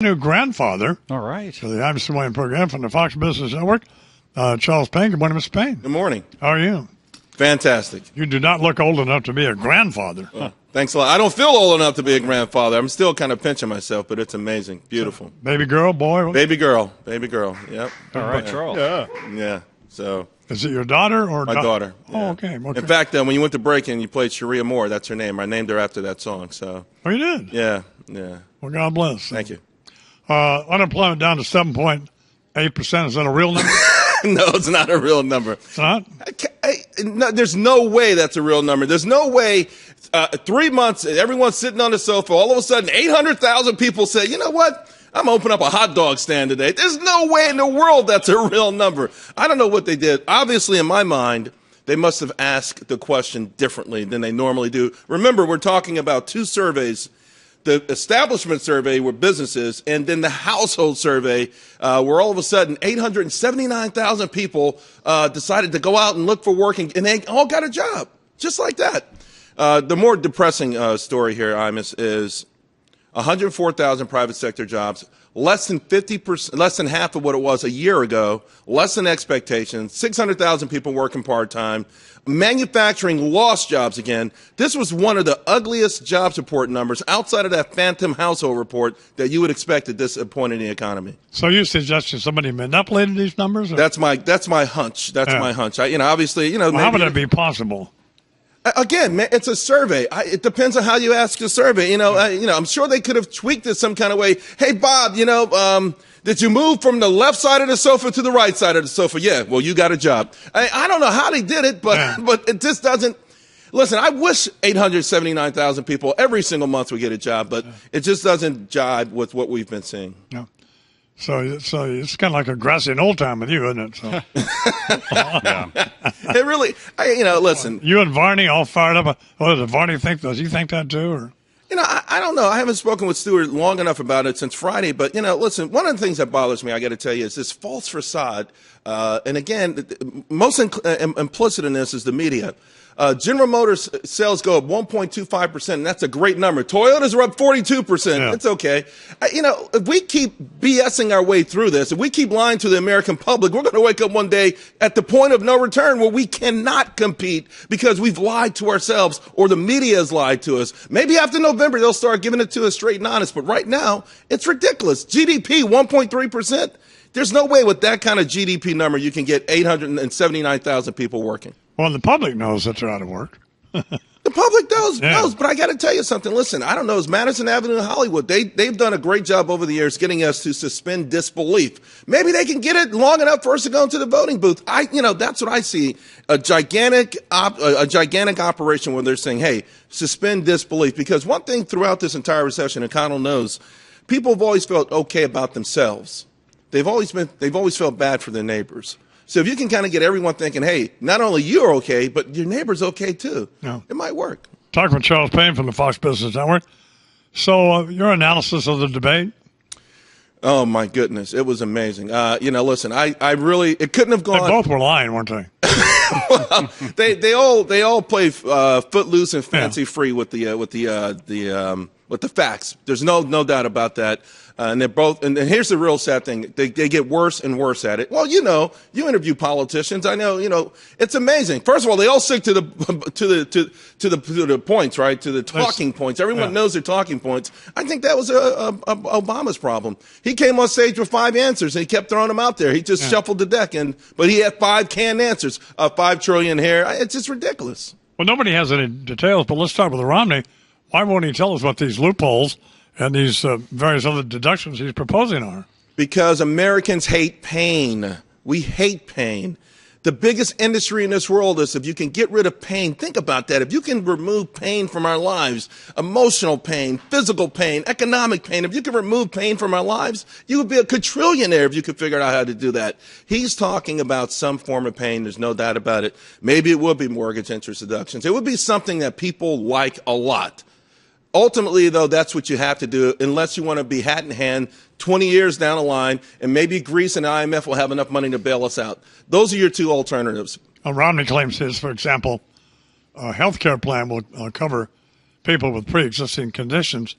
New grandfather. All right. For the I'm Still Waiting program from the Fox Business Network. Charles Payne. Good morning, Mr. Payne. Good morning. How are you? Fantastic. You do not look old enough to be a grandfather. Thanks a lot. I don't feel old enough to be a grandfather. I'm still kind of pinching myself, but it's amazing. Beautiful. Baby girl, boy? Baby girl. Baby girl. Yep. All right, Charles. Yeah. So. Is it your daughter or my daughter? Oh, yeah. okay. In fact, when you went to break in, you played Sharia Moore. That's her name. I named her after that song. So. Oh, you did? Yeah. Well, God bless. Thank you. Unemployment down to 7.8%. Is that a real number? No, it's not a real number. It's not? No, there's no way that's a real number. There's no way 3 months, everyone's sitting on the sofa. All of a sudden, 800,000 people say, you know what? I'm opening up a hot dog stand today. There's no way in the world that's a real number. I don't know what they did. Obviously, in my mind, they must have asked the question differently than they normally do. Remember, we're talking about two surveys. The establishment survey were businesses, and then the household survey, where all of a sudden 879,000 people decided to go out and look for work, and they all got a job, just like that. The more depressing story here, Imus, is 104,000 private sector jobs, less than 50%, less than half of what it was a year ago, less than expectations, 600,000 people working part-time. Manufacturing lost jobs again. This was one of the ugliest jobs report numbers outside of that phantom household report that you would expect at this point in the economy. So you suggesting somebody manipulated these numbers? Or? That's my hunch. That's my hunch. Obviously, well, how would it be possible? Again, it's a survey. It depends on how you ask the survey. I'm sure they could have tweaked it some kind of way. Hey, Bob, did you move from the left side of the sofa to the right side of the sofa? Yeah, well, you got a job. I don't know how they did it, but it just doesn't. Listen, I wish 879,000 people every single month would get a job, but it just doesn't jive with what we've been seeing. No. So it's kind of like a grassy and old time with you, isn't it? So. It really, listen. You and Varney all fired up. What does Varney think? Does he think that too? Or? I don't know. I haven't spoken with Stewart long enough about it since Friday. But, listen, one of the things that bothers me, I got to tell you, is this false facade. And, again, most implicit in this is the media. General Motors sales go up 1.25%, and that's a great number. Toyotas are up 42%. Yeah. It's okay. If we keep BSing our way through this, if we keep lying to the American public, we're going to wake up one day at the point of no return where we cannot compete because we've lied to ourselves or the media has lied to us. Maybe after November, they'll start giving it to us straight and honest. But right now, it's ridiculous. GDP, 1.3%. There's no way with that kind of GDP number you can get 879,000 people working. Well, the public knows that they're out of work. The public knows, but I got to tell you something. Listen, I don't know. It's Madison Avenue in Hollywood. They've done a great job over the years getting us to suspend disbelief. Maybe they can get it long enough for us to go into the voting booth. That's what I see. A gigantic operation where they're saying, hey, suspend disbelief. Because one thing throughout this entire recession, and Connell knows, people have always felt okay about themselves. They've always felt bad for their neighbors. So if you can kind of get everyone thinking, hey, not only you're okay, but your neighbor's okay too, It might work. Talking with Charles Payne from the Fox Business Network. So your analysis of the debate? Oh, my goodness. It was amazing. Listen, I really, it couldn't have gone. They both were lying, weren't they? Well, they all play footloose and fancy free with the facts. There's no doubt about that. And they're both, and here's the real sad thing. They get worse and worse at it. Well, you interview politicians. I know, it's amazing. First of all, they all stick to the points, right? To the talking points. Everyone knows their talking points. I think that was Obama's problem. He came on stage with 5 answers and he kept throwing them out there. He just shuffled the deck but he had 5 canned answers. 5 trillion here. It's just ridiculous. Well, nobody has any details, but let's start with Romney. Why won't he tell us what these loopholes and these various other deductions he's proposing are? Because Americans hate pain. We hate pain. The biggest industry in this world is if you can get rid of pain. Think about that. If you can remove pain from our lives, emotional pain, physical pain, economic pain, if you can remove pain from our lives, you would be a quadrillionaire if you could figure out how to do that. He's talking about some form of pain. There's no doubt about it. Maybe it would be mortgage interest deductions. It would be something that people like a lot. Ultimately, though, that's what you have to do unless you want to be hat in hand 20 years down the line, and maybe Greece and IMF will have enough money to bail us out. Those are your 2 alternatives. Romney claims his, for example, health care plan will cover people with pre-existing conditions,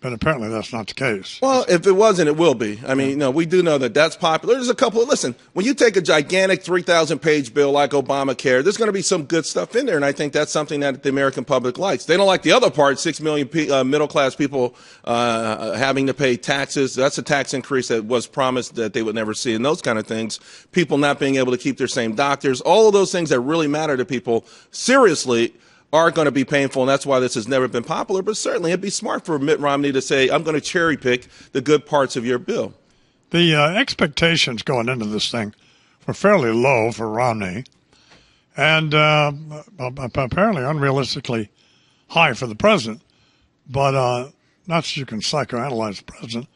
But apparently that's not the case. Well, if it wasn't, it will be. I mean, we do know that that's popular. There's a couple. Listen, when you take a gigantic 3,000-page bill like Obamacare, there's going to be some good stuff in there, and I think that's something that the American public likes. They don't like the other part, 6 million middle-class people having to pay taxes. That's a tax increase that was promised that they would never see, and those kind of things. People not being able to keep their same doctors. All of those things that really matter to people, seriously, are going to be painful, and that's why this has never been popular. But certainly it'd be smart for Mitt Romney to say, I'm going to cherry pick the good parts of your bill. The expectations going into this thing were fairly low for Romney, and apparently unrealistically high for the president. But not that you can psychoanalyze the president,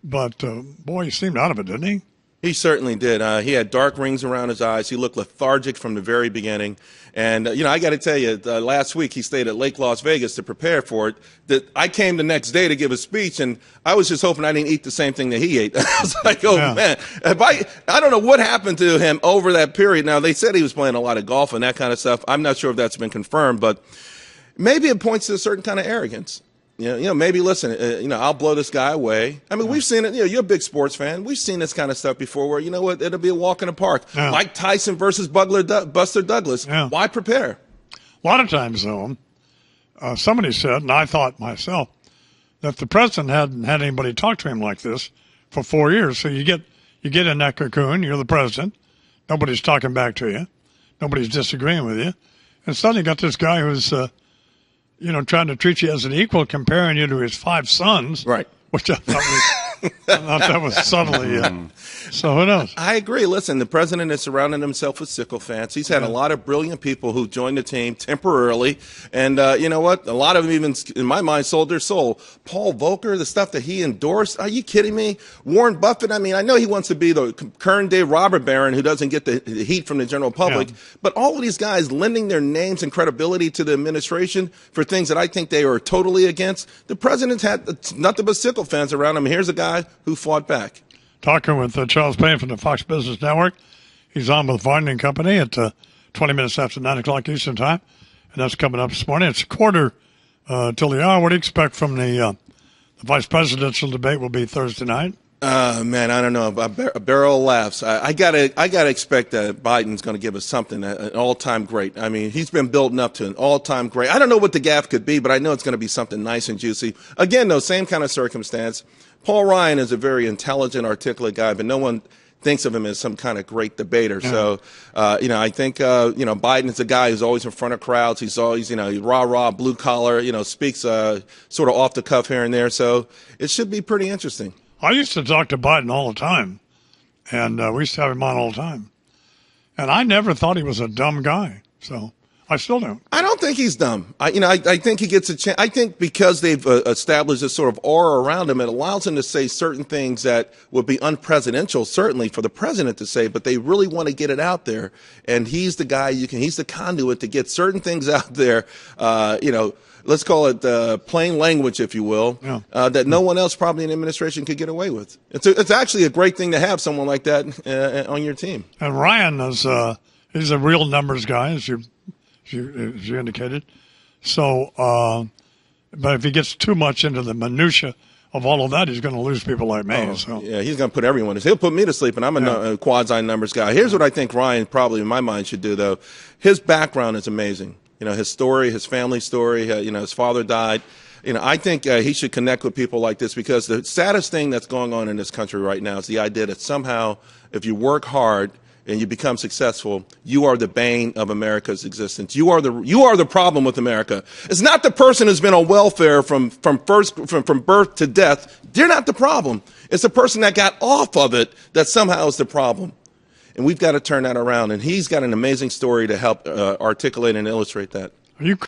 but boy, he seemed out of it, didn't he? He certainly did. He had dark rings around his eyes. He looked lethargic from the very beginning. And, I got to tell you, last week he stayed at Lake Las Vegas to prepare for it. That I came the next day to give a speech, and I was just hoping I didn't eat the same thing that he ate. I was like, man, I don't know what happened to him over that period. Now, they said he was playing a lot of golf and that kind of stuff. I'm not sure if that's been confirmed, but maybe it points to a certain kind of arrogance. Maybe listen, I'll blow this guy away. I mean, we've seen it. You're a big sports fan. We've seen this kind of stuff before where, it'll be a walk in the park. Yeah. Mike Tyson versus Buster Douglas. Yeah. Why prepare? A lot of times, though, somebody said, and I thought myself, that if the president hadn't had anybody talk to him like this for 4 years, so you get in that cocoon, you're the president, nobody's talking back to you, nobody's disagreeing with you, and suddenly you got this guy who's trying to treat you as an equal, comparing you to his 5 sons. Right. Which I thought that was subtly. So who knows? I agree. Listen, the president has surrounded himself with sycophants. He's had a lot of brilliant people who joined the team temporarily. And you know what? A lot of them even, in my mind, sold their soul. Paul Volcker, the stuff that he endorsed. Are you kidding me? Warren Buffett, I mean, I know he wants to be the current day robber baron who doesn't get the heat from the general public. Yeah. But all of these guys lending their names and credibility to the administration for things that I think they are totally against. The president's had nothing but sycophants around him. Here's a guy who fought back. Talking with Charles Payne from the Fox Business Network. He's on with Varden & Company at 20 minutes after 9 o'clock Eastern Time. And that's coming up this morning. It's a quarter till the hour. What do you expect from the vice presidential debate will be Thursday night? Man, I don't know. A barrel of laughs. I gotta expect that Biden's going to give us something, an all-time great. I mean, he's been building up to an all-time great. I don't know what the gaffe could be, but I know it's going to be something nice and juicy. Again, though, same kind of circumstance. Paul Ryan is a very intelligent, articulate guy, but no one thinks of him as some kind of great debater. Yeah. So, I think, Biden is a guy who's always in front of crowds. He's always, rah-rah, blue collar, speaks sort of off the cuff here and there. So it should be pretty interesting. I used to talk to Biden all the time, and we used to have him on all the time. And I never thought he was a dumb guy, so I still don't. I don't think he's dumb. I think he gets a chance. I think because they've established this sort of aura around him, it allows him to say certain things that would be unpresidential, certainly for the president to say, but they really want to get it out there. And he's the guy he's the conduit to get certain things out there, let's call it plain language, if you will, that no one else probably in the administration could get away with. It's actually a great thing to have someone like that on your team. And Ryan is he's a real numbers guy, as you indicated. So, but if he gets too much into the minutia of all of that, he's going to lose people like me. Yeah, he's going to put everyone. He'll put me to sleep, and I'm a quasi numbers guy. Here's what I think Ryan probably, in my mind, should do, though. His background is amazing. His story, his family story, his father died. I think he should connect with people like this, because the saddest thing that's going on in this country right now is the idea that somehow if you work hard and you become successful, you are the bane of America's existence. You are the problem with America. It's not the person who's been on welfare from birth to death. They're not the problem. It's the person that got off of it that somehow is the problem. And we've got to turn that around. And he's got an amazing story to help articulate and illustrate that. Are you